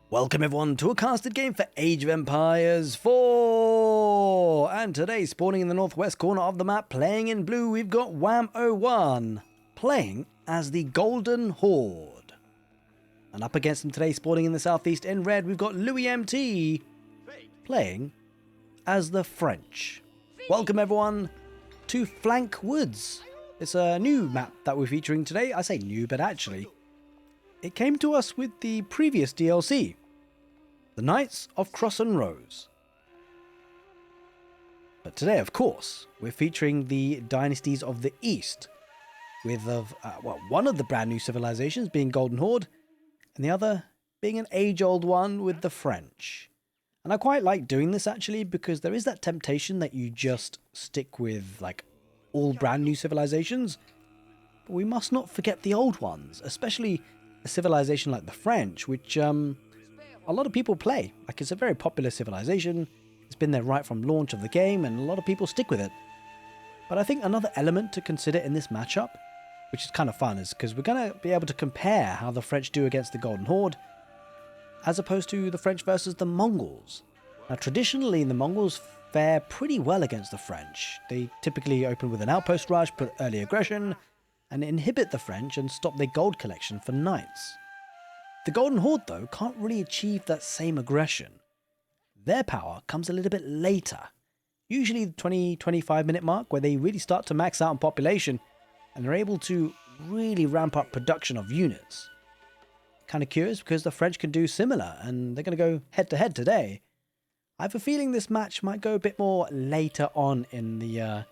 Welcome everyone to a casted game for Age of Empires 4! And today, spawning in the northwest corner of the map, playing in blue, we've got loueMT, playing as the Golden Horde. And up against them today, spawning in the southeast in red, we've got loueMT, playing as the French. Welcome everyone to Flankwoods. It's a new map that we're featuring today. I say new, but actually, it came to us with the previous DLC, the Knights of Cross and Rose. But today, of course, we're featuring the dynasties of the East, with one of the brand new civilizations being Golden Horde, and the other being an age-old one with the French. And I quite like doing this actually, because there is that temptation that you just stick with like all brand new civilizations, but we must not forget the old ones, especially a civilization like the French, which a lot of people play. Like, it's a very popular civilization. It's been there right from launch of the game, and a lot of people stick with it. But I think another element to consider in this matchup, which is kind of fun, is because we're going to be able to compare how the French do against the Golden Horde, as opposed to the French versus the Mongols. Now, traditionally, the Mongols fare pretty well against the French. They typically open with an outpost rush, put early aggression, and inhibit the French and stop their gold collection for knights. The Golden Horde, though, can't really achieve that same aggression. Their power comes a little bit later, usually the 20-25 minute mark, where they really start to max out on population and they're able to really ramp up production of units. Kind of curious because the French can do similar, and they're going to go head to head today. I have a feeling this match might go a bit more later on in the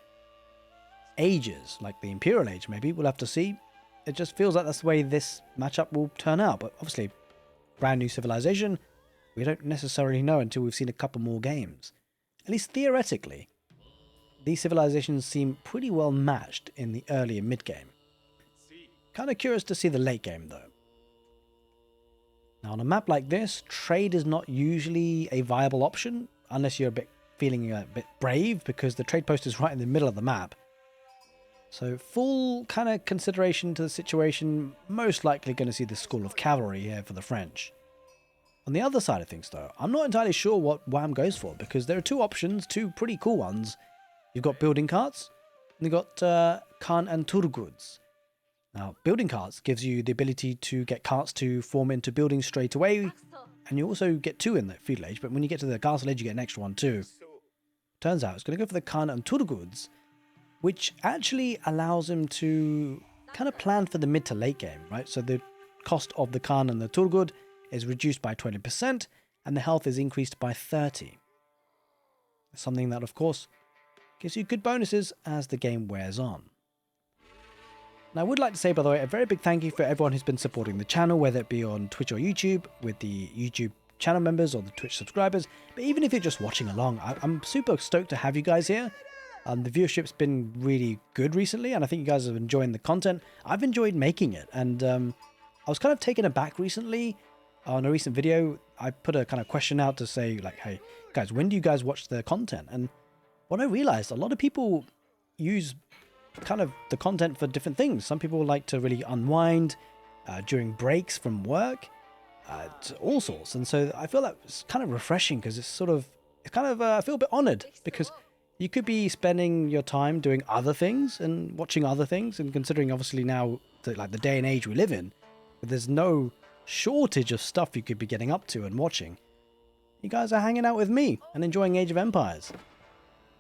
ages, like the Imperial age maybe. We'll have to see. It just feels like that's the way this matchup will turn out, but obviously brand new civilization, we don't necessarily know until we've seen a couple more games. At least theoretically, these civilizations seem pretty well matched in the early and mid game. Kind of curious to see the late game though. Now, on a map like this, trade is not usually a viable option unless you're feeling a bit brave, because the trade post is right in the middle of the map. So full kind of consideration to the situation, most likely going to see the School of Cavalry here for the French. On the other side of things though, I'm not entirely sure what loueMT goes for, because there are two options, two pretty cool ones. You've got building carts, and you've got Khan and Turguds. Now, building carts gives you the ability to get carts to form into buildings straight away, and you also get two in the Feudal age, but when you get to the castle age you get an extra one too. Turns out it's going to go for the Khan and Turguds, which actually allows him to kind of plan for the mid to late game, right? So the cost of the Khan and the Turgud is reduced by 20%, and the health is increased by 30%. Something that, of course, gives you good bonuses as the game wears on. Now, I would like to say, by the way, a very big thank you for everyone who's been supporting the channel, whether it be on Twitch or YouTube, with the YouTube channel members or the Twitch subscribers. But even if you're just watching along, I'm super stoked to have you guys here. The viewership's been really good recently, and I think you guys have enjoyed the content. I've enjoyed making it, and I was kind of taken aback recently. On a recent video, I put a kind of question out to say, like, hey, guys, when do you guys watch the content? And what I realized, a lot of people use kind of the content for different things. Some people like to really unwind during breaks from work, all sorts. And so I feel that it's kind of refreshing, because I feel a bit honored, because you could be spending your time doing other things and watching other things, and considering obviously now like the day and age we live in, there's no shortage of stuff you could be getting up to and watching. You guys are hanging out with me and enjoying Age of Empires.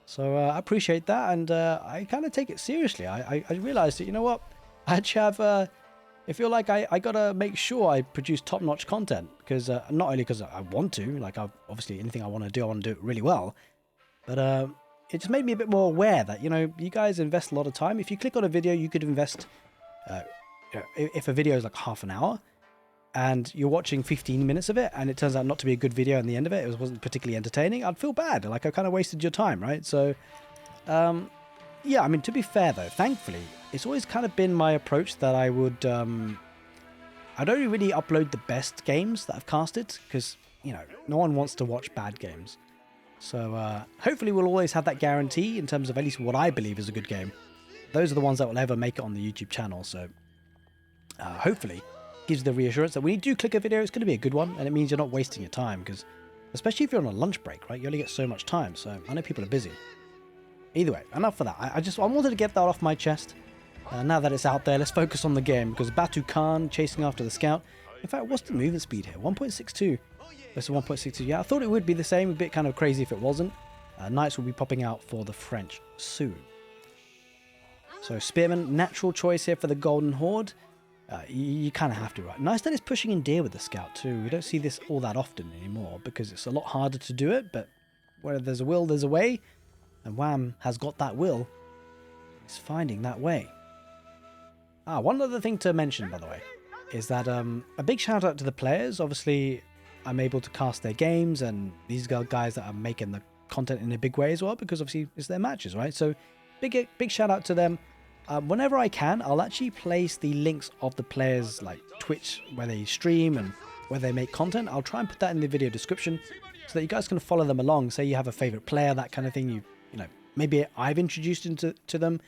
So I appreciate that, and I kind of take it seriously. I realized that, you know what, I actually have, I feel like I gotta make sure I produce top-notch content, because not only because I want to, like obviously anything I want to do it really well, but it just made me a bit more aware that, you know, you guys invest a lot of time. If you click on a video, you could invest, if a video is like half an hour, and you're watching 15 minutes of it, and it turns out not to be a good video in the end of it, wasn't particularly entertaining, I'd feel bad. Like, I kind of wasted your time, right? So, yeah, I mean, to be fair, though, thankfully, it's always kind of been my approach that I would, I'd only really upload the best games that I've casted, because, you know, no one wants to watch bad games. So, hopefully we'll always have that guarantee in terms of at least what I believe is a good game. Those are the ones that will ever make it on the YouTube channel, so hopefully gives the reassurance that when you do click a video, it's going to be a good one, and it means you're not wasting your time, because especially if you're on a lunch break, right, you only get so much time, so I know people are busy. Either way, enough for that. I wanted to get that off my chest. Now that it's out there, let's focus on the game, because Batu Khan chasing after the scout. In fact, what's the movement speed here? 1.62 versus 1.62. Yeah, I thought it would be the same, a bit kind of crazy if it wasn't. Knights will be popping out for the French soon. So Spearman, natural choice here for the Golden Horde. You kind of have to, right? Nice that it's pushing in deer with the scout too. We don't see this all that often anymore because it's a lot harder to do it, but where there's a will, there's a way. And wham has got that will. He's finding that way. One other thing to mention, by the way, is that a big shout out to the players. Obviously, I'm able to cast their games, and these guys that are making the content in a big way as well, because obviously it's their matches, right? So big shout out to them. Whenever I can, I'll actually place the links of the players, like Twitch, where they stream and where they make content. I'll try and put that in the video description so that you guys can follow them along. Say you have a favorite player, that kind of thing. You know, maybe I've introduced to them.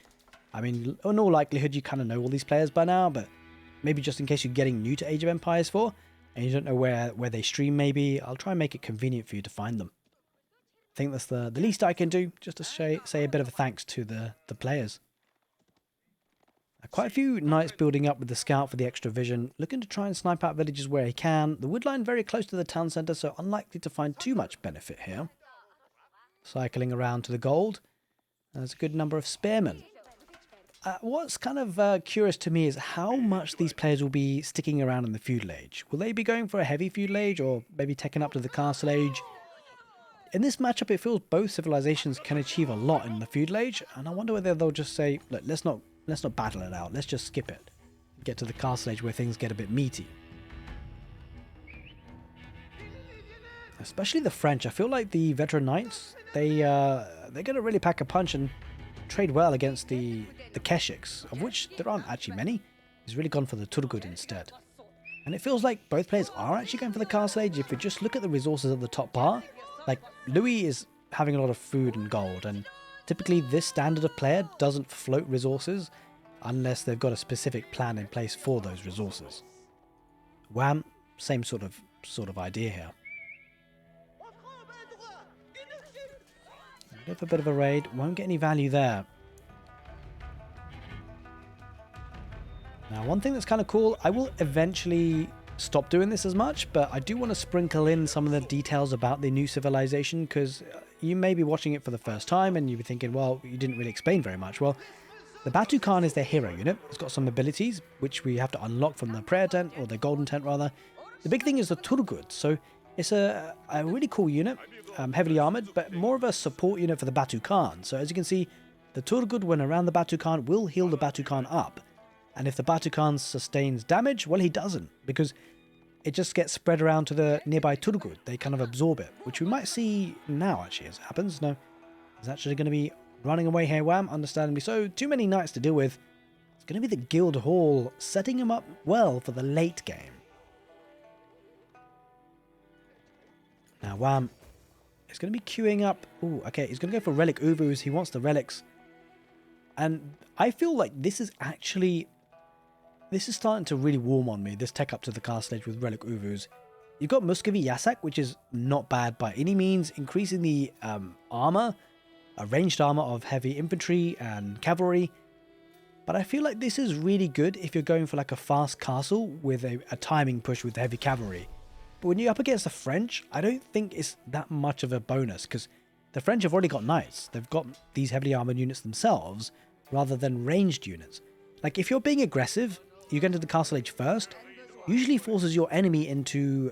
I mean, in all likelihood, you kind of know all these players by now, but maybe just in case you're getting new to Age of Empires 4 and you don't know where they stream, maybe I'll try and make it convenient for you to find them. I think that's the least I can do, just to say a bit of a thanks to the players. Quite a few knights building up with the scout for the extra vision, looking to try and snipe out villages where he can. The wood line very close to the town centre, so unlikely to find too much benefit here. Cycling around to the gold. There's a good number of spearmen. What's kind of curious to me is how much these players will be sticking around in the feudal age. Will they be going for a heavy feudal age, or maybe taking up to the castle age? In this matchup, it feels both civilizations can achieve a lot in the feudal age, and I wonder whether they'll just say, look, let's not battle it out, let's just skip it. Get to the castle age where things get a bit meaty. Especially the French. I feel like the veteran knights, they're going to really pack a punch and trade well against the Keshiks, of which there aren't actually many. He's really gone for the Turgut instead. And it feels like both players are actually going for the castle age. If you just look at the resources at the top bar, like Louis is having a lot of food and gold, and typically this standard of player doesn't float resources unless they've got a specific plan in place for those resources. Wham, same sort of idea here. A bit of a raid, won't get any value there. Now, one thing that's kind of cool, I will eventually stop doing this as much, but I do want to sprinkle in some of the details about the new civilization, because you may be watching it for the first time and you'll be thinking, well, you didn't really explain very much. Well, the Batu Khan is their hero unit. It's got some abilities which we have to unlock from the prayer tent, or the golden tent rather. The big thing is the Turgut. So it's a really cool unit, heavily armored, but more of a support unit for the Batu Khan. So as you can see, the Turgut, when around the Batu Khan, will heal the Batu Khan up. And if the Batu Khan sustains damage, well, he doesn't, because it just gets spread around to the nearby Turgut. They kind of absorb it, which we might see now, actually, as it happens. No, he's actually going to be running away here, wham, understandably so. Too many knights to deal with. It's going to be the Guild Hall, setting him up well for the late game. Now, wham, he's going to be queuing up. Ooh, okay, he's going to go for relic Uvus. He wants the relics. And I feel like this is starting to really warm on me, this tech up to the castle age with relic Uvus. You've got Muscovy Yasak, which is not bad by any means, increasing the armor, a ranged armor of heavy infantry and cavalry. But I feel like this is really good if you're going for like a fast castle with a timing push with the heavy cavalry. But when you're up against the French, I don't think it's that much of a bonus, because the French have already got knights. They've got these heavily armored units themselves, rather than ranged units. Like, if you're being aggressive, you get into the castle age first, usually forces your enemy into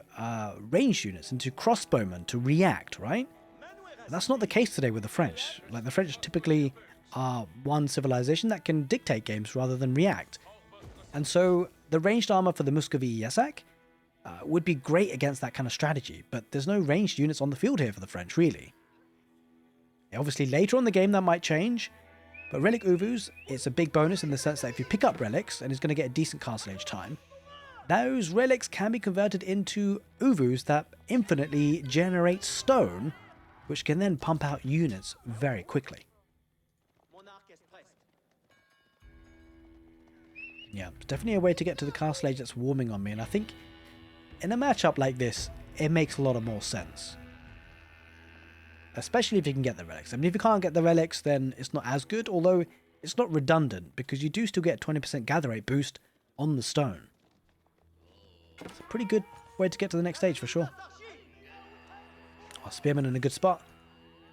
ranged units, into crossbowmen to react, right? That's not the case today with the French. Like, the French typically are one civilization that can dictate games rather than react. And so the ranged armor for the Muscovy Yasak would be great against that kind of strategy, but there's no ranged units on the field here for the French, really. Obviously, later on in the game that might change, but relic Uvus, it's a big bonus in the sense that if you pick up relics, and it's going to get a decent castle age time, those relics can be converted into Uvus that infinitely generate stone, which can then pump out units very quickly. Yeah, it's definitely a way to get to the castle age that's warming on me. And I think in a matchup like this, it makes a lot of more sense. Especially if you can get the relics. I mean, if you can't get the relics, then it's not as good. Although, it's not redundant, because you do still get 20% gather rate boost on the stone. It's a pretty good way to get to the next stage, for sure. Oh, Spearman in a good spot.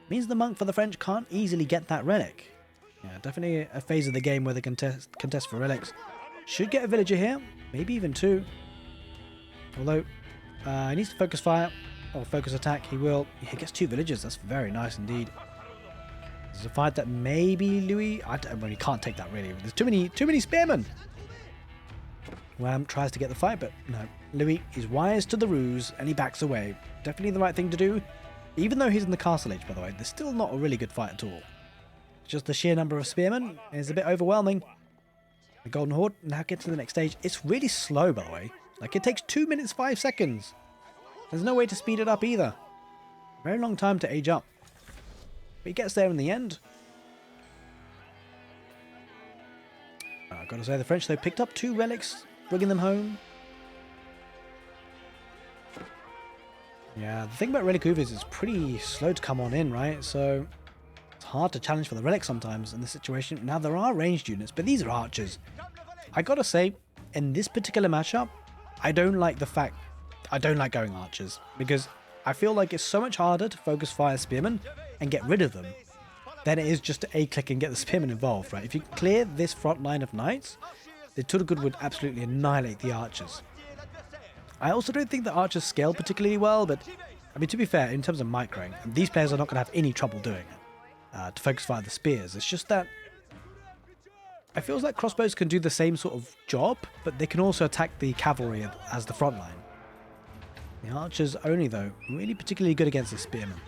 Means the monk for the French can't easily get that relic. Yeah, definitely a phase of the game where they contest for relics. Should get a villager here, maybe even two. Although, he needs to focus fire, or focus attack. He will. He gets two villagers, that's very nice indeed. There's a fight that maybe Louis... I don't really can't take that really. There's too many spearmen. Wham tries to get the fight, but no. Louis is wise to the ruse, and he backs away. Definitely the right thing to do. Even though he's in the castle age, by the way, there's still not a really good fight at all. Just the sheer number of spearmen is a bit overwhelming. The Golden Horde now gets to the next stage. It's really slow, by the way. Like, it takes 2 minutes 5 seconds. There's no way to speed it up either. Very long time to age up. But he gets there in the end. I've got to say, the French, though, picked up 2 relics, bringing them home. Yeah, the thing about relic Uvers is it's pretty slow to come on in, right? So it's hard to challenge for the relic sometimes in this situation. Now, there are ranged units, but these are archers. I got to say, in this particular matchup, I don't like going archers, because I feel like it's so much harder to focus fire spearmen and get rid of them than it is just to A-click and get the spearmen involved, right? If you clear this front line of knights, the Turgut would absolutely annihilate the archers. I also don't think the archers scale particularly well, but I mean, to be fair, in terms of microing, these players are not going to have any trouble doing it to focus fire the spears. It's just that I feel like crossbows can do the same sort of job, but they can also attack the cavalry as the front line. The archers only, though, really particularly good against the spearmen.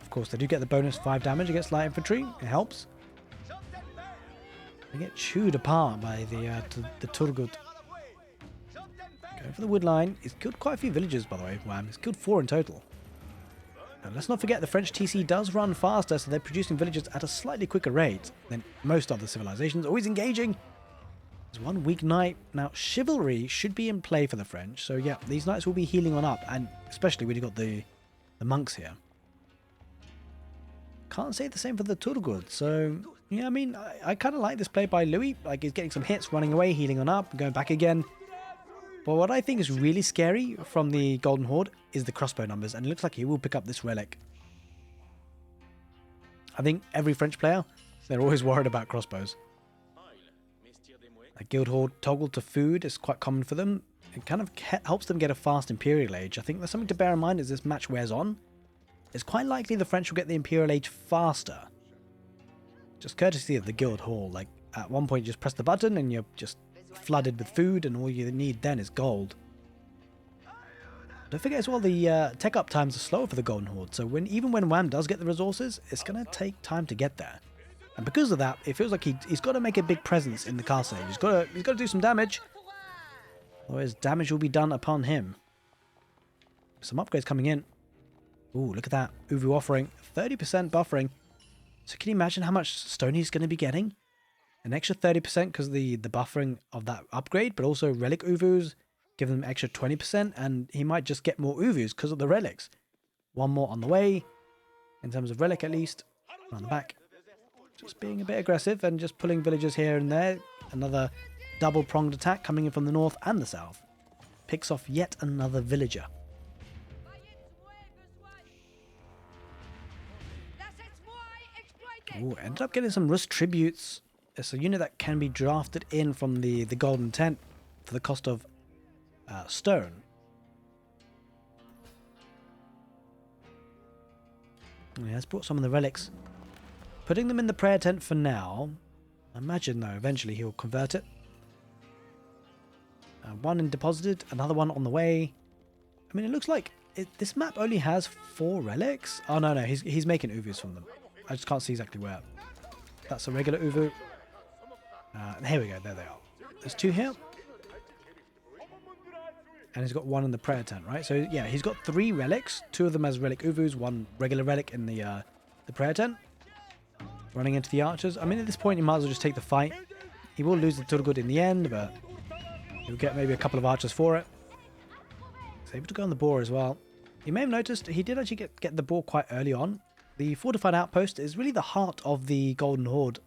Of course, they do get the bonus 5 damage against light infantry. It helps. They get chewed apart by the Turgut. Going for the wood line. He's killed quite a few villagers, by the way. Wham. He's killed 4 in total. And let's not forget the French TC does run faster, so they're producing villagers at a slightly quicker rate than most other civilizations. Always engaging. There's one weak knight. Now, chivalry should be in play for the French. So, yeah, these knights will be healing on up, and especially when you've got the monks here. Can't say the same for the Turgut. So, yeah, I mean, I kind of like this play by Louis. Like, he's getting some hits, running away, healing on up, going back again. But what I think is really scary from the Golden Horde is the crossbow numbers, and it looks like he will pick up this relic. I think every French player, they're always worried about crossbows. A guild horde toggle to food is quite common for them. It kind of helps them get a fast Imperial age. I think there's something to bear in mind as this match wears on. It's quite likely the French will get the Imperial age faster. Just courtesy of the guild hall. Like, at one point you just press the button and you're just flooded with food, and all you need then is gold. Don't forget as well, the tech up times are slower for the Golden Horde, so even when Wham does get the resources, it's going to take time to get there. And because of that, it feels like he's got to make a big presence in the castle. He's got to do some damage, otherwise damage will be done upon him. Some upgrades coming in. Ooh, look at that. Uvu offering 30% buffering. So can you imagine how much stone he's going to be getting? An extra 30% because of the buffering of that upgrade, but also relic Uvus give them extra 20%, and he might just get more Uvus because of the relics. One more on the way, in terms of relic at least. On the back. Just being a bit aggressive and just pulling villagers here and there. Another double-pronged attack coming in from the north and the south. Picks off yet another villager. Ooh, ended up getting some Rus tributes. It's a unit that can be drafted in from the Golden Tent for the cost of stone. Yeah, let's brought some of the relics. Putting them in the prayer tent for now. I imagine, though, eventually he'll convert it. One in deposited, another one on the way. I mean, it looks like this map only has 4 relics. Oh, no, he's making Uvus from them. I just can't see exactly where. That's a regular Uvu. Here we go, there they are. There's 2 here. And he's got 1 in the prayer tent, right? So, yeah, he's got 3 relics. 2 of them as relic Uvus, 1 regular relic in the prayer tent. running into the archers. I mean, at this point, he might as well just take the fight. He will lose the Turgut in the end, but he'll get maybe a couple of archers for it. He's able to go on the boar as well. You may have noticed he did actually get the boar quite early on. The fortified outpost is really the heart of the Golden Horde.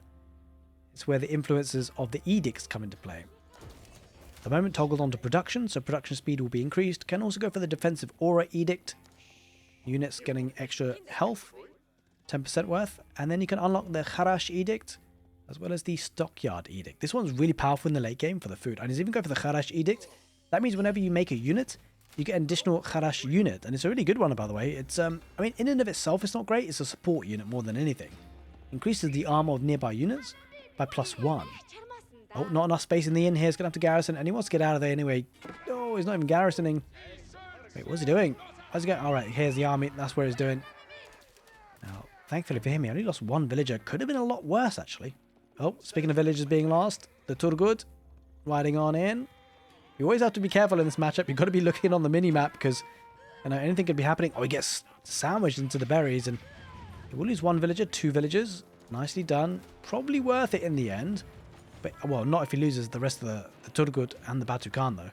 It's where the influences of the edicts come into play. At the moment toggled onto production, so production speed will be increased. Can also go for the defensive aura edict. Units getting extra health, 10% worth. And then you can unlock the harass edict, as well as the stockyard edict. This one's really powerful in the late game for the food. And he's even going for the harass edict. That means whenever you make a unit, you get an additional harass unit. And it's a really good one, by the way. It's, I mean, in and of itself, it's not great. It's a support unit more than anything. Increases the armor of nearby units by +1. Oh, not enough space in the inn here. He's going to have to garrison. And he wants to get out of there anyway. Oh, he's not even garrisoning. Wait, what's he doing? How's he going? All right, here's the army. That's where he's doing. Now, thankfully for him, he only lost one villager. Could have been a lot worse, actually. Oh, speaking of villagers being lost, the Turgut riding on in. You always have to be careful in this matchup. You've got to be looking on the mini-map because, you know, anything could be happening. Oh, he gets sandwiched into the berries and he will lose one villager, 2 villagers. Nicely done. Probably worth it in the end. But, well, not if he loses the rest of the Turgut and the Batu Khan, though.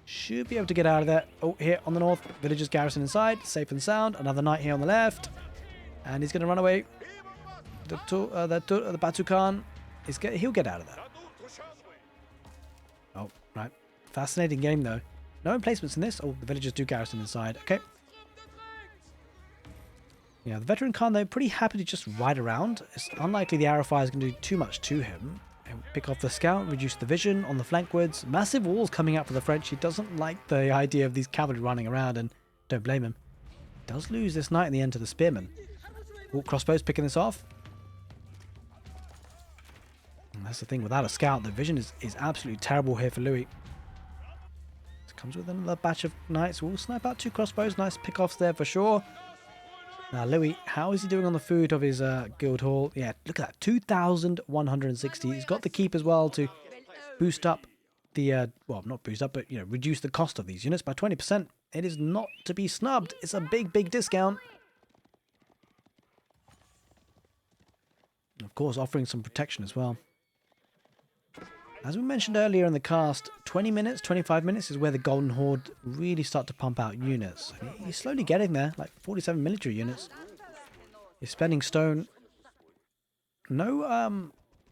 Should be able to get out of there. Oh, here on the north, villagers garrison inside, safe and sound. Another knight here on the left. And he's going to run away. The Batu Khan, he'll get out of there. Oh, right. Fascinating game, though. No emplacements in this. Oh, the villagers do garrison inside. Okay. Yeah, the veteran Khan, though, pretty happy to just ride around. It's unlikely the arrow fire is going to do too much to him. He'll pick off the scout, reduce the vision on the flankwoods. Massive walls coming out for the French. He doesn't like the idea of these cavalry running around, and don't blame him. Does lose this knight in the end to the spearman. Oh, crossbows picking this off. And that's the thing, without a scout, the vision is absolutely terrible here for Louis. This comes with another batch of knights. We'll snipe out 2 crossbows. Nice pick-offs there for sure. Now, Louis, how is he doing on the food of his guild hall? Yeah, look at that, 2,160. He's got the keep as well to boost up the, well, not boost up, but, you know, reduce the cost of these units by 20%. It is not to be snubbed. It's a big, big discount. Of course, offering some protection as well. As we mentioned earlier in the cast, 20 minutes, 25 minutes is where the Golden Horde really start to pump out units. He's slowly getting there, like 47 military units. He's spending stone. No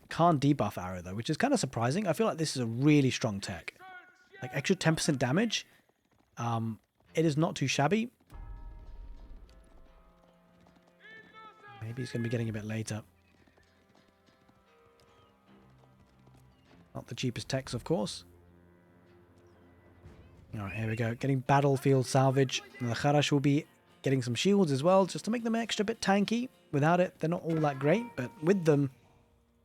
Khan debuff arrow, though, which is kind of surprising. I feel like this is a really strong tech. Like extra 10% damage. It is not too shabby. Maybe he's going to be getting a bit later. Not the cheapest techs, of course. Alright, here we go. Getting battlefield salvage. And the Harash will be getting some shields as well, just to make them an extra bit tanky. Without it, they're not all that great, but with them,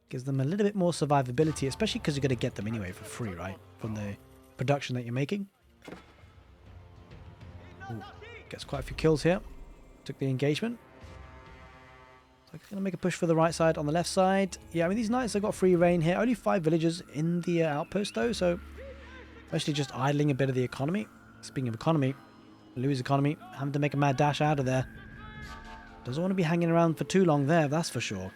gives them a little bit more survivability, especially because you're going to get them anyway for free, right? From the production that you're making. Ooh, gets quite a few kills here. Took the engagement. So going to make a push for the right side on the left side. Yeah, I mean, these knights have got free reign here. Only 5 villagers in the outpost, though, so especially just idling a bit of the economy. Speaking of economy, Louis' economy, having to make a mad dash out of there. Doesn't want to be hanging around for too long there, that's for sure.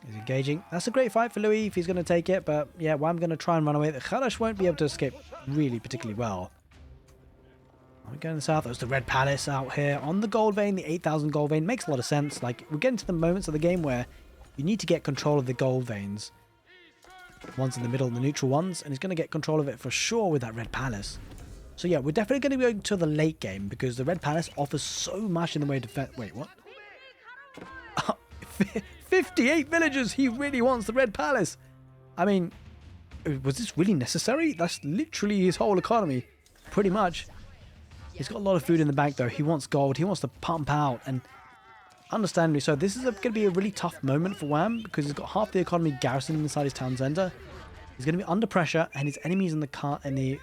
He's engaging. That's a great fight for Louis if he's going to take it, but yeah, well, I'm going to try and run away. The Khadash won't be able to escape really particularly well. We're going south. There's the Red Palace out here on the gold vein. The 8,000 gold vein makes a lot of sense. Like, we're getting to the moments of the game where you need to get control of the gold veins. One's in the middle and the neutral ones, and he's going to get control of it for sure with that Red Palace. So yeah, we're definitely going to be going to the late game because the Red Palace offers so much in the way of defense. Wait, what? 58 villagers! He really wants the Red Palace! I mean, was this really necessary? That's literally his whole economy. Pretty much. He's got a lot of food in the bank though. He wants gold. He wants to pump out. And understandably so, this is going to be a really tough moment for Wham because he's got half the economy garrisoned inside his town center. He's going to be under pressure, and his enemies in the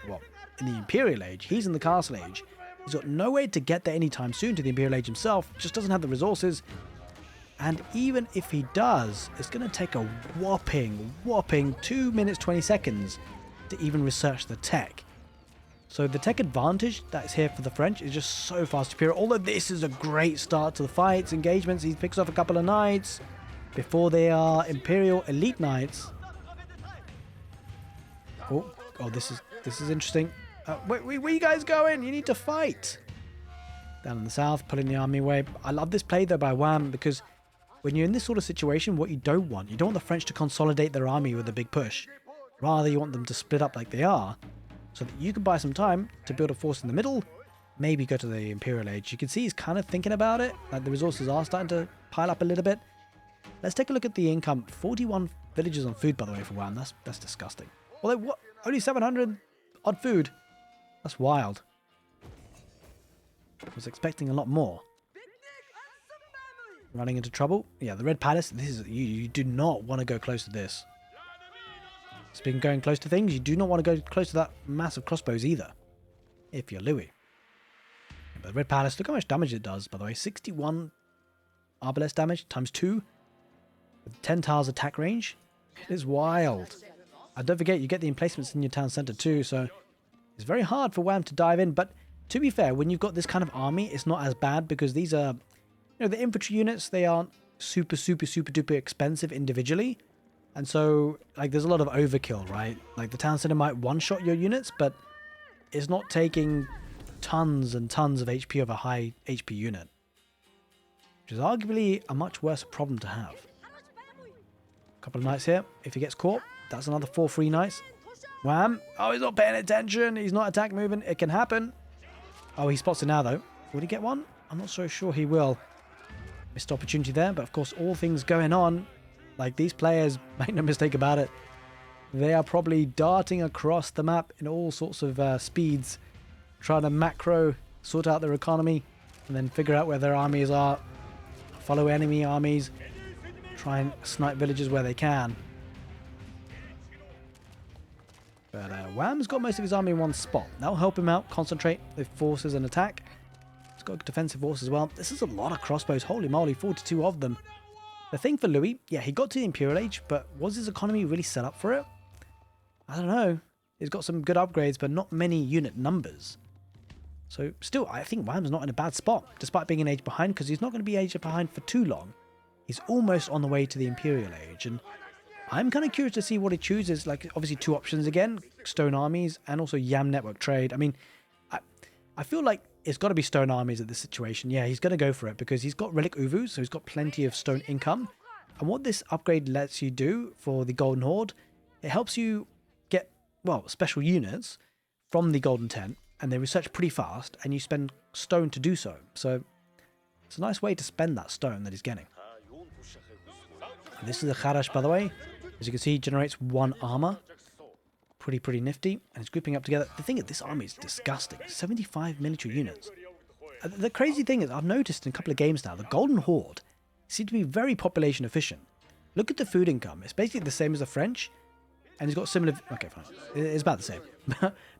Imperial Age. He's in the Castle Age. He's got no way to get there anytime soon to the Imperial Age himself. Just doesn't have the resources. And even if he does, it's going to take a whopping 2 minutes 20 seconds to even research the tech. So the tech advantage that's here for the French is just so far superior. Although this is a great start to the fights, engagements. He picks off a couple of knights before they are Imperial elite knights. Oh, this is interesting. Where are you guys going? You need to fight. Down in the south, pulling the army away. I love this play though by loueM, because when you're in this sort of situation, what you don't want the French to consolidate their army with a big push. Rather, you want them to split up like they are, so that you can buy some time to build a force in the middle, maybe go to the Imperial Age. You can see he's kind of thinking about it, like the resources are starting to pile up a little bit. Let's take a look at the income. 41 villages on food, by the way, for loueM. That's disgusting. Although, what? Only 700 odd food? That's wild. I was expecting a lot more. Running into trouble. Yeah, the Red Palace. This is you do not want to go close to this. Speaking of going close to things, you do not want to go close to that massive crossbows either, if you're Louis. But the Red Palace, look how much damage it does, by the way. 61 arbalest damage times 2 with 10 tiles attack range. It is wild. And don't forget, you get the emplacements in your town center too, so it's very hard for loueM to dive in. But to be fair, when you've got this kind of army, it's not as bad because these are, the infantry units, they aren't super duper expensive individually. And so, like, there's a lot of overkill, right? Like, the town center might one-shot your units, but it's not taking tons and tons of HP of a high HP unit. Which is arguably a much worse problem to have. A couple of knights here. If he gets caught, that's another 4 free knights. loueM. Oh, he's not paying attention. He's not attack moving. It can happen. Oh, he spots it now, though. Will he get one? I'm not so sure he will. Missed opportunity there, but of course, all things going on. Like, these players, make no mistake about it, they are probably darting across the map in all sorts of speeds, trying to macro sort out their economy, and then figure out where their armies are, follow enemy armies, try and snipe villages where they can. But loueM's got most of his army in one spot. That'll help him out, concentrate with forces and attack. He's got a defensive force as well. This is a lot of crossbows. Holy moly, 42 of them. The thing for Louis, yeah, he got to the Imperial Age, but was his economy really set up for it? I don't know. He's got some good upgrades, but not many unit numbers. So still, I think loueM's not in a bad spot, despite being an age behind, because he's not going to be age behind for too long. He's almost on the way to the Imperial Age, and I'm kind of curious to see what he chooses. Like, obviously 2 options again, stone armies and also YAM network trade. I mean, I feel like it's got to be stone armies at this situation. Yeah, he's going to go for it because he's got relic uvus, so he's got plenty of stone income. And what this upgrade lets you do for the Golden Horde, it helps you get, well, special units from the Golden Tent, and they research pretty fast, and you spend stone to do so. So it's a nice way to spend that stone that he's getting. And this is a harass, by the way. As you can see, generates 1 armor. Pretty nifty. And it's grouping up together. The thing is, this army is disgusting. 75 military units. The crazy thing is, I've noticed in a couple of games now, the Golden Horde seem to be very population efficient. Look at the food income. It's basically the same as the French. And he's got similar... Okay, fine. It's about the same.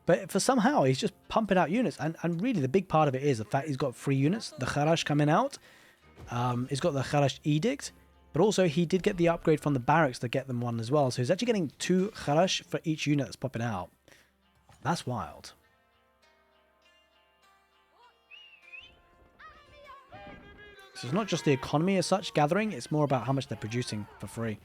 But for somehow, he's just pumping out units. And really, the big part of it is the fact he's got free units. The harass coming out. He's got the harass edict. But also, he did get the upgrade from the barracks to get them one as well. So he's actually getting 2 harass for each unit that's popping out. That's wild. So it's not just the economy as such gathering. It's more about how much they're producing for free.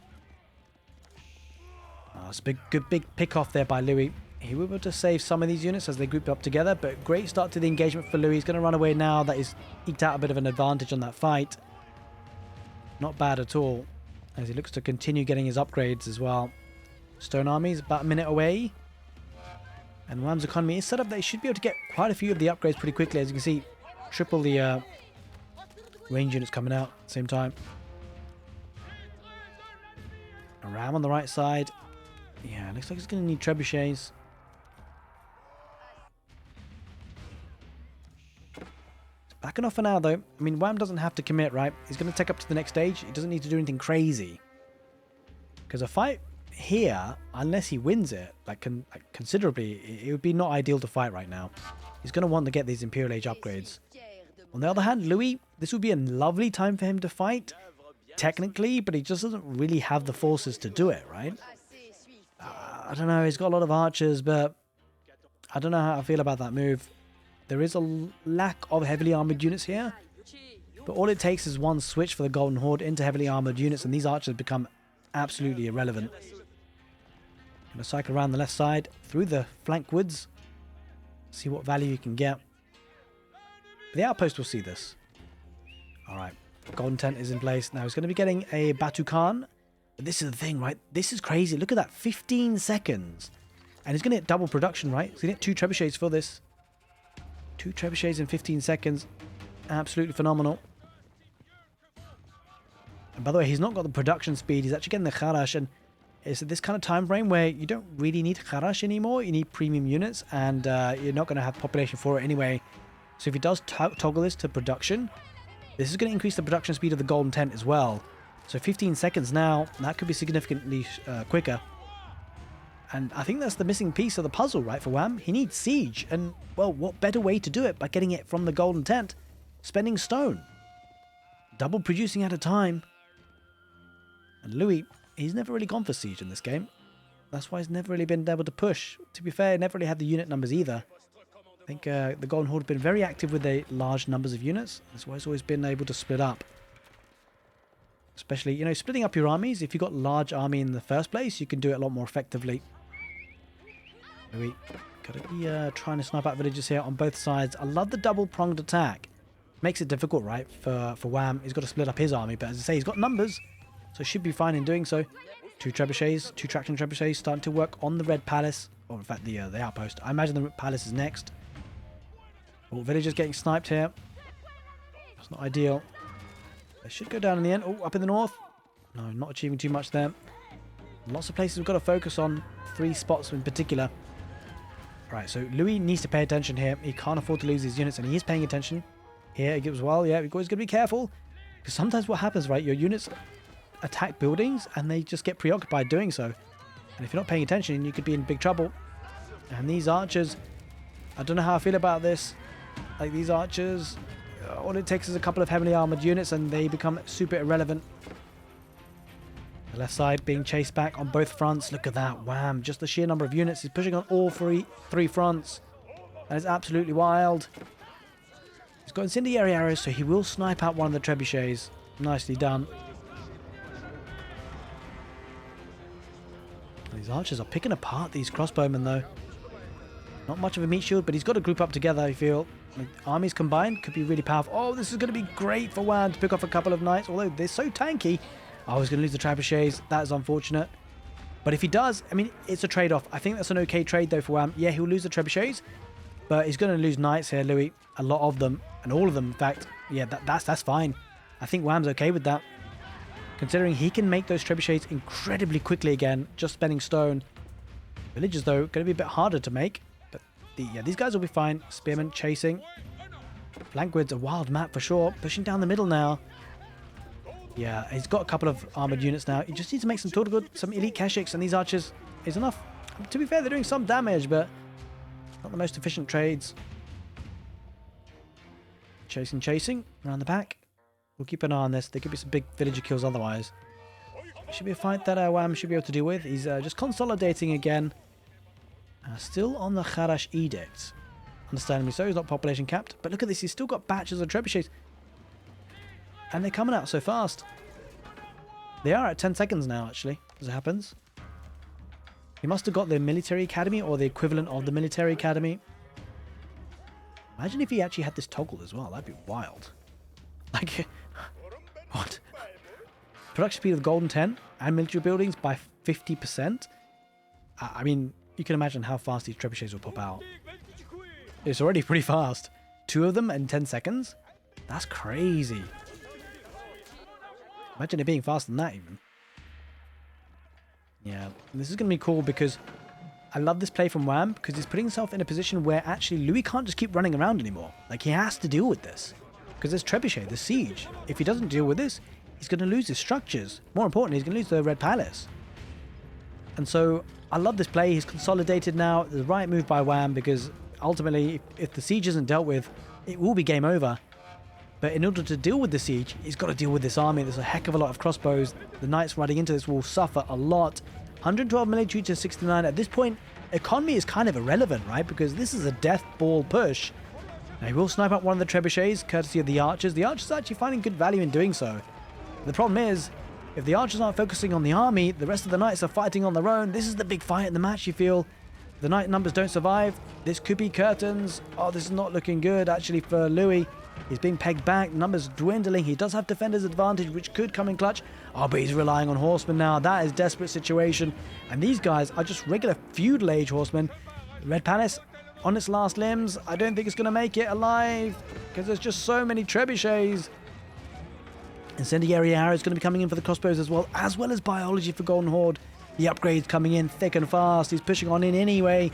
It's a good big pick off there by Louis. He was able to save some of these units as they group up together. But great start to the engagement for Louis. He's going to run away now that he's eked out a bit of an advantage on that fight. Not bad at all, as he looks to continue getting his upgrades as well. Stone armies about a minute away. And loueM's economy is set up that he should be able to get quite a few of the upgrades pretty quickly. As you can see, triple the range units coming out at the same time. A ram on the right side. Yeah, looks like he's going to need trebuchets. Backing off for now, though. I mean, loueM doesn't have to commit, right? He's going to take up to the next stage. He doesn't need to do anything crazy. Because a fight here, unless he wins it, like considerably, it would be not ideal to fight right now. He's going to want to get these Imperial Age upgrades. On the other hand, Louis, this would be a lovely time for him to fight, technically, but he just doesn't really have the forces to do it, right? I don't know. He's got a lot of archers, but I don't know how I feel about that move. There is a lack of heavily armored units here. But all it takes is one switch for the Golden Horde into heavily armored units, and these archers become absolutely irrelevant. Gonna cycle around the left side through the flankwoods. See what value you can get. The outpost will see this. Alright. Golden tent is in place. Now he's going to be getting a Batu Khan. But this is the thing, right? This is crazy. Look at that. 15 seconds. And he's going to get double production, right? He's going to get 2 trebuchets for this. 2 trebuchets in 15 seconds. Absolutely phenomenal. And by the way, he's not got the production speed. He's actually getting the harass. And it's at this kind of time frame where you don't really need harass anymore. You need premium units. And you're not going to have population for it anyway. So if he does toggle this to production, this is going to increase the production speed of the golden tent as well. So 15 seconds now, that could be significantly quicker. And I think that's the missing piece of the puzzle, right, for wham? He needs siege. And, well, what better way to do it by getting it from the golden tent? Spending stone. Double producing at a time. And Louis, he's never really gone for siege in this game. That's why he's never really been able to push. To be fair, he never really had the unit numbers either. I think the Golden Horde have been very active with their large numbers of units. That's why he's always been able to split up. Especially, you know, splitting up your armies. If you've got a large army in the first place, you can do it a lot more effectively. Louis, gotta be trying to snipe out villages here on both sides. I love the double-pronged attack. Makes it difficult, right, for wham. He's got to split up his army, but as I say, he's got numbers, so should be fine in doing so. 2 trebuchets, 2 traction trebuchets starting to work on the Red Palace, or in fact the outpost. I imagine the Red Palace is next. Oh, villagers getting sniped here. That's not ideal. They should go down in the end. Oh, up in the north. No, not achieving too much there. Lots of places we've got to focus on. 3 spots in particular. Right, so Louis needs to pay attention here. He can't afford to lose these units, and he is paying attention here as well. Yeah, we've always got to be careful, because sometimes what happens, right, your units attack buildings, and they just get preoccupied doing so. And if you're not paying attention, you could be in big trouble. And these archers, I don't know how I feel about this. Like, these archers, all it takes is a couple of heavily armored units, and they become super irrelevant. The left side being chased back on both fronts. Look at that. Wham. Just the sheer number of units. He's pushing on all three fronts. That is absolutely wild. He's got incendiary arrows, so he will snipe out one of the trebuchets. Nicely done. These archers are picking apart these crossbowmen, though. Not much of a meat shield, but he's got to group up together, I feel. Like, armies combined could be really powerful. Oh, this is going to be great for wham to pick off a couple of knights, although they're so tanky. Oh, he's going to lose the trebuchets. That is unfortunate. But if he does, I mean, it's a trade-off. I think that's an okay trade, though, for wham. Yeah, he'll lose the trebuchets, but he's going to lose knights here, Louis. A lot of them, and all of them, in fact. Yeah, that's fine. I think wham's okay with that. Considering he can make those trebuchets incredibly quickly again, just spending stone. Villagers, though, going to be a bit harder to make. But yeah, these guys will be fine. Spearmen chasing. Flankwoods, a wild map for sure. Pushing down the middle now. Yeah, he's got a couple of armored units now. He just needs to make some total good, some elite Keshiks, and these archers is enough. To be fair, they're doing some damage, but not the most efficient trades. Chasing around the back. We'll keep an eye on this. There could be some big villager kills otherwise. Should be a fight that wham should be able to deal with. He's just consolidating again. Still on the harass edict. Understandably so, he's not population capped. But look at this, he's still got batches of trebuchets. And they're coming out so fast. They are at 10 seconds now, actually, as it happens. He must have got the military academy, or the equivalent of the military academy. Imagine if he actually had this toggle as well. That'd be wild. Like, what? Production speed of the Golden 10 and military buildings by 50%. I mean, you can imagine how fast these trebuchets will pop out. It's already pretty fast. 2 of them in 10 seconds? That's crazy. Imagine it being faster than that, even. Yeah, this is going to be cool because I love this play from wham because he's putting himself in a position where actually Louis can't just keep running around anymore. Like, he has to deal with this. Because there's trebuchet, there's siege. If he doesn't deal with this, he's going to lose his structures. More importantly, he's going to lose the Red Palace. And so, I love this play. He's consolidated now. The right move by wham, because ultimately, if the siege isn't dealt with, it will be game over. But in order to deal with the siege, he's got to deal with this army. There's a heck of a lot of crossbows. The knights running into this will suffer a lot. 112 military to 69. At this point, economy is kind of irrelevant, right? Because this is a death ball push. Now, he will snipe out one of the trebuchets, courtesy of the archers. The archers are actually finding good value in doing so. The problem is, if the archers aren't focusing on the army, the rest of the knights are fighting on their own. This is the big fight in the match, you feel. The knight numbers don't survive. This could be curtains. Oh, this is not looking good, actually, for Louis. He's being pegged back. Numbers dwindling. He does have defender's advantage, which could come in clutch. Oh, but he's relying on horsemen now. That is a desperate situation. And these guys are just regular feudal age horsemen. Red Palace on its last limbs. I don't think it's going to make it alive because there's just so many trebuchets. Incendiary arrow is going to be coming in for the crossbows as well as biology for Golden Horde. The upgrades coming in thick and fast. He's pushing on in anyway.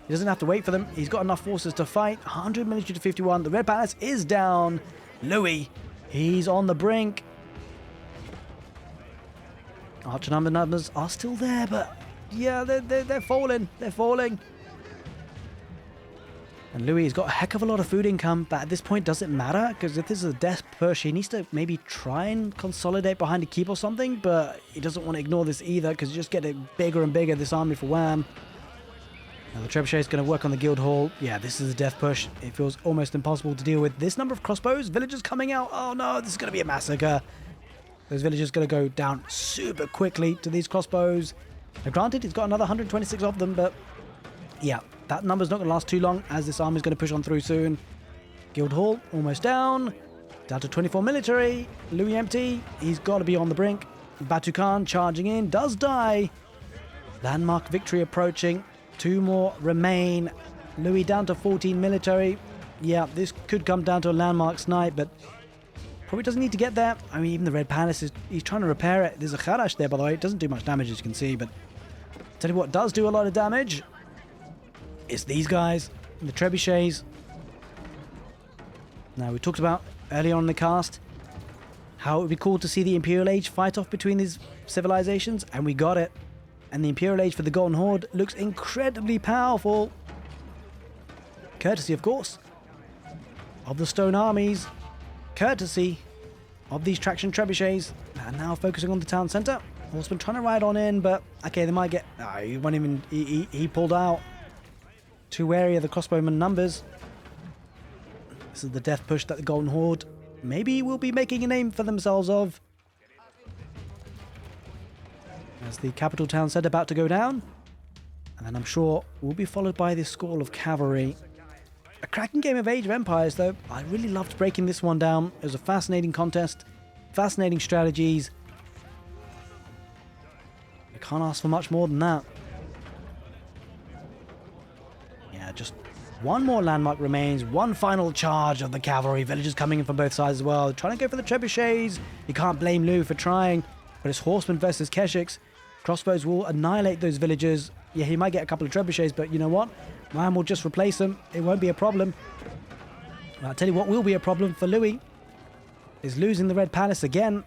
He doesn't have to wait for them. He's got enough forces to fight. 100 military to 51. The Red Palace is down. Louis, he's on the brink. Archer numbers are still there, but yeah, they're falling. They're falling. And Louis has got a heck of a lot of food income, but at this point, does it matter? Because if this is a death push, he needs to maybe try and consolidate behind a keep or something, but he doesn't want to ignore this either, because you just get it bigger and bigger, this army for wham. Now the trebuchet is going to work on the guild hall. Yeah, this is a death push. It feels almost impossible to deal with. This number of crossbows, villagers coming out. Oh no, this is going to be a massacre. Those villagers going to go down super quickly to these crossbows. Now granted, he's got another 126 of them, but yeah, that number's not going to last too long as this army is going to push on through soon. Guild hall almost down. Down to 24 military. loueMT, he's got to be on the brink. Batu Khan charging in, does die. Landmark victory approaching. 2 more remain. Louis down to 14 military. Yeah, this could come down to a landmark snipe, but probably doesn't need to get there. I mean, even the Red Palace, he's trying to repair it. There's a harass there, by the way. It doesn't do much damage, as you can see, but tell you what does do a lot of damage. It's these guys, the trebuchets. Now, we talked about earlier on in the cast how it would be cool to see the Imperial Age fight off between these civilizations, and we got it. And the Imperial Age for the Golden Horde looks incredibly powerful. Courtesy, of course, of the stone armies. Courtesy of these traction trebuchets. And now focusing on the town centre. Horseman trying to ride on in, but okay, they might get... he won't even... He pulled out. Too wary of the crossbowman numbers. This is the death push that the Golden Horde maybe will be making a name for themselves of. As the capital town centre about to go down. And then I'm sure will be followed by this squall of cavalry. A cracking game of Age of Empires, though. I really loved breaking this one down. It was a fascinating contest. Fascinating strategies. I can't ask for much more than that. Yeah, just one more landmark remains. One final charge of the cavalry. Villagers coming in from both sides as well. Trying to go for the trebuchets. You can't blame Lou for trying. But it's horsemen versus Keshiks. Crossbows will annihilate those villagers. Yeah, he might get a couple of trebuchets, but you know what? Man will just replace them. It won't be a problem. I'll tell you what will be a problem for Louis is losing the Red Palace again.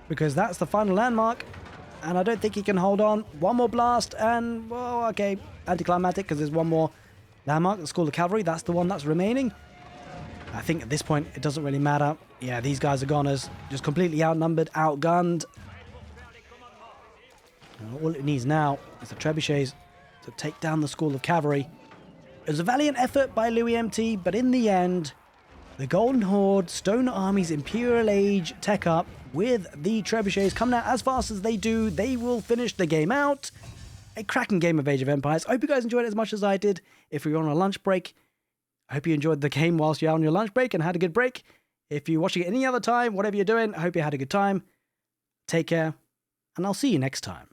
Because that's the final landmark. And I don't think he can hold on. One more blast and, well, okay, anticlimactic because there's one more landmark. It's called the cavalry. That's the one that's remaining. I think at this point, it doesn't really matter. Yeah, these guys are goners. Just completely outnumbered, outgunned. And all it needs now is the trebuchets to take down the school of cavalry. It was a valiant effort by loueMT, but in the end, the Golden Horde, Stone Army's Imperial Age tech up with the trebuchets coming out as fast as they do. They will finish the game out. A cracking game of Age of Empires. I hope you guys enjoyed it as much as I did. If you're on a lunch break, I hope you enjoyed the game whilst you're on your lunch break and had a good break. If you're watching it any other time, whatever you're doing, I hope you had a good time. Take care, and I'll see you next time.